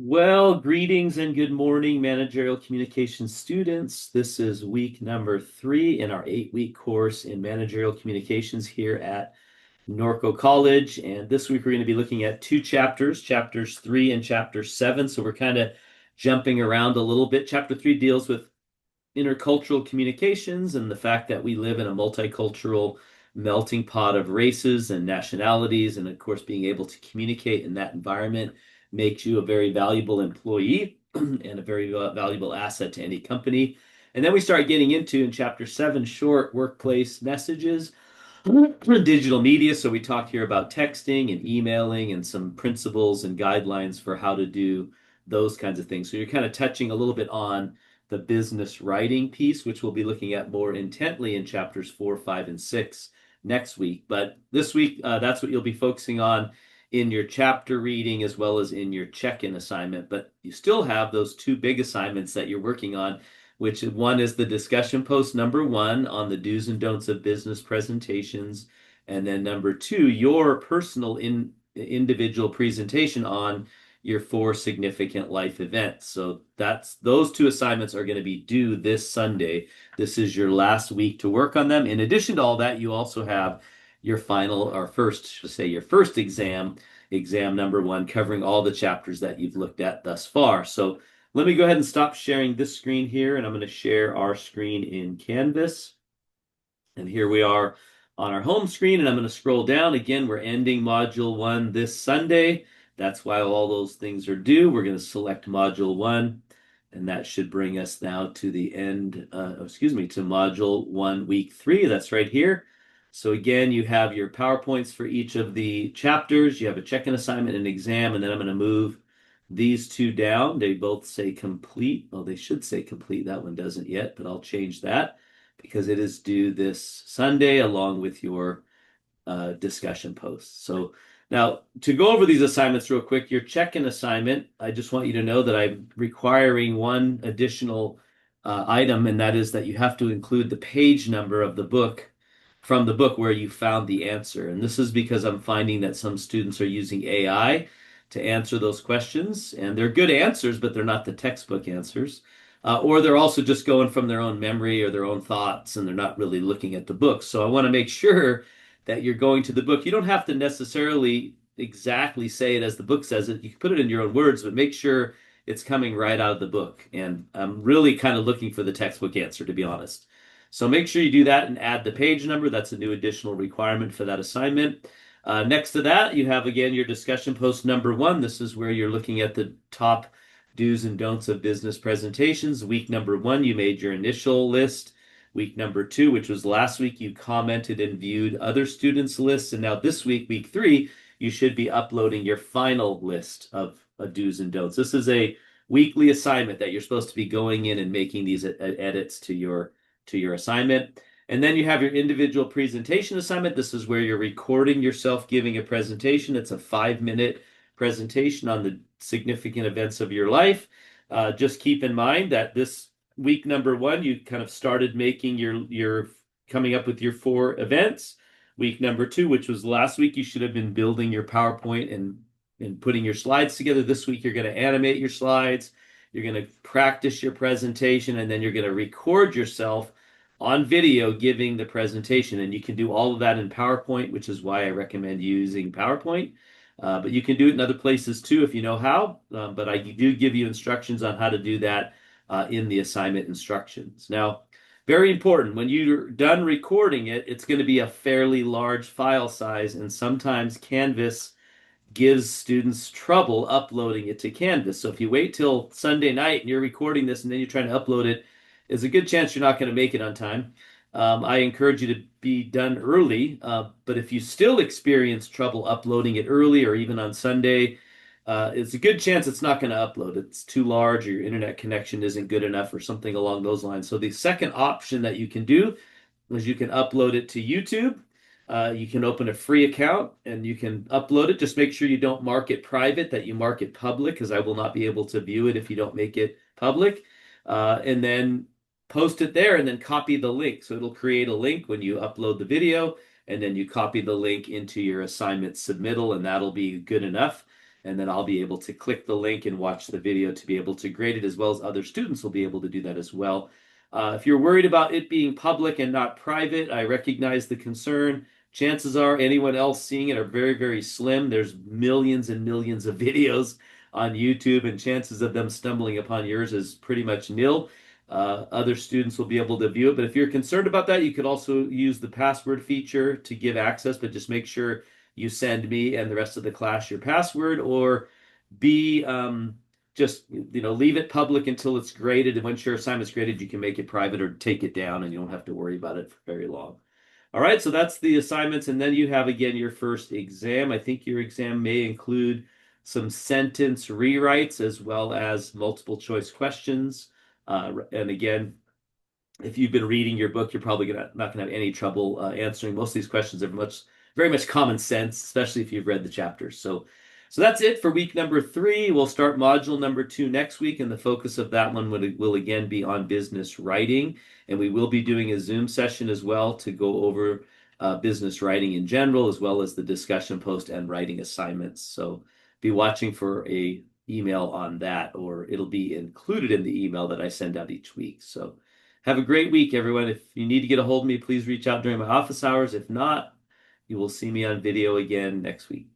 Well, greetings and good morning, managerial communication students. This is week number 3 in our 8-week course in managerial communications here at Norco College. And this week we're going to be looking at two chapters, chapters 3 and chapter 7. So we're kind of jumping around a little bit. Chapter 3 deals with intercultural communications and the fact that we live in a multicultural melting pot of races and nationalities. And of course, being able to communicate in that environment makes you a very valuable employee and a very valuable asset to any company. And then we start getting into in chapter 7 short workplace messages, digital media. So we talk here about texting and emailing and some principles and guidelines for how to do those kinds of things. So you're kind of touching a little bit on the business writing piece, which we'll be looking at more intently in chapters 4, 5, and 6 next week. But this week, that's what you'll be focusing on in your chapter reading as well as in your check-in assignment. But you still have those two big assignments that you're working on, which one is the discussion post number 1 on the do's and don'ts of business presentations. And then number 2, your personal individual presentation on your 4 significant life events. So those two assignments are going to be due this Sunday. This is your last week to work on them. In addition to all that, you also have your final or your first exam number 1, covering all the chapters that you've looked at thus far. So let me go ahead and stop sharing this screen here, and I'm going to share our screen in Canvas. And here we are on our home screen, and I'm going to scroll down. Again, we're ending Module 1 this Sunday. That's why all those things are due. We're going to select Module 1, and that should bring us now to the end, to Module 1, Week 3. That's right here. So again, you have your PowerPoints for each of the chapters. You have a check-in assignment and exam, and then I'm going to move these two down. They both say complete. Well, they should say complete. That one doesn't yet, but I'll change that because it is due this Sunday along with your discussion posts. So now to go over these assignments real quick, your check-in assignment, I just want you to know that I'm requiring one additional item, and that is that you have to include the page number of the book from the book where you found the answer. And this is because I'm finding that some students are using AI to answer those questions, and they're good answers, but they're not the textbook answers. Or they're also just going from their own memory or their own thoughts, and they're not really looking at the book. So I want to make sure that you're going to the book. You don't have to necessarily exactly say it as the book says it. You can put it in your own words, but make sure it's coming right out of the book. And I'm really kind of looking for the textbook answer, to be honest. So make sure you do that and add the page number. That's a new additional requirement for that assignment. Next to that, you have again your discussion post number 1. This is where you're looking at the top do's and don'ts of business presentations. Week number 1, you made your initial list. Week number 2, which was last week, you commented and viewed other students' lists. And now this week, week 3, you should be uploading your final list of do's and don'ts. This is a weekly assignment that you're supposed to be going in and making these edits to your assignment. And then you have your individual presentation assignment. This is where you're recording yourself giving a presentation. It's a 5-minute presentation on the significant events of your life. Just keep in mind that this week number 1, you kind of started making your coming up with your 4 events. Week number 2, which was last week, you should have been building your PowerPoint and putting your slides together. This week, you're going to animate your slides. You're going to practice your presentation, and then you're going to record yourself on video giving the presentation. And you can do all of that in PowerPoint, which is why I recommend using PowerPoint. But you can do it in other places too if you know how. But I do give you instructions on how to do that in the assignment instructions. Now, very important, when you're done recording it, it's going to be a fairly large file size, and sometimes Canvas gives students trouble uploading it to Canvas. So if you wait till Sunday night and you're recording this and then you're trying to upload it, there's a good chance you're not going to make it on time. I encourage you to be done early, but if you still experience trouble uploading it early or even on Sunday, it's a good chance it's not going to upload. It's too large or your internet connection isn't good enough or something along those lines. So the second option that you can do is you can upload it to YouTube. You can open a free account and you can upload it. Just make sure you don't mark it private, that you mark it public, because I will not be able to view it if you don't make it public. And then post it there and then copy the link. So it'll create a link when you upload the video, and then you copy the link into your assignment submittal, and that'll be good enough. and then I'll be able to click the link and watch the video to be able to grade it, as well as other students will be able to do that as well. If you're worried about it being public and not private, I recognize the concern. Chances are anyone else seeing it are very, very slim. There's millions and millions of videos on YouTube, and chances of them stumbling upon yours is pretty much nil. Other students will be able to view it, but if you're concerned about that, you could also use the password feature to give access, but just make sure you send me and the rest of the class your password, or B, just leave it public until it's graded, and once your assignment's graded, you can make it private or take it down, and you don't have to worry about it for very long. All right, so that's the assignments, and then you have again your first exam. I think your exam may include some sentence rewrites as well as multiple choice questions. And again, if you've been reading your book, you're probably not gonna have any trouble answering. Most of these questions are very much common sense, especially if you've read the chapters. So that's it for week number 3. We'll start module number 2 next week, and the focus of that one will again be on business writing. And we will be doing a Zoom session as well to go over business writing in general, as well as the discussion post and writing assignments. So be watching for a email on that, or it'll be included in the email that I send out each week. So have a great week, everyone. If you need to get a hold of me, please reach out during my office hours. If not, you will see me on video again next week.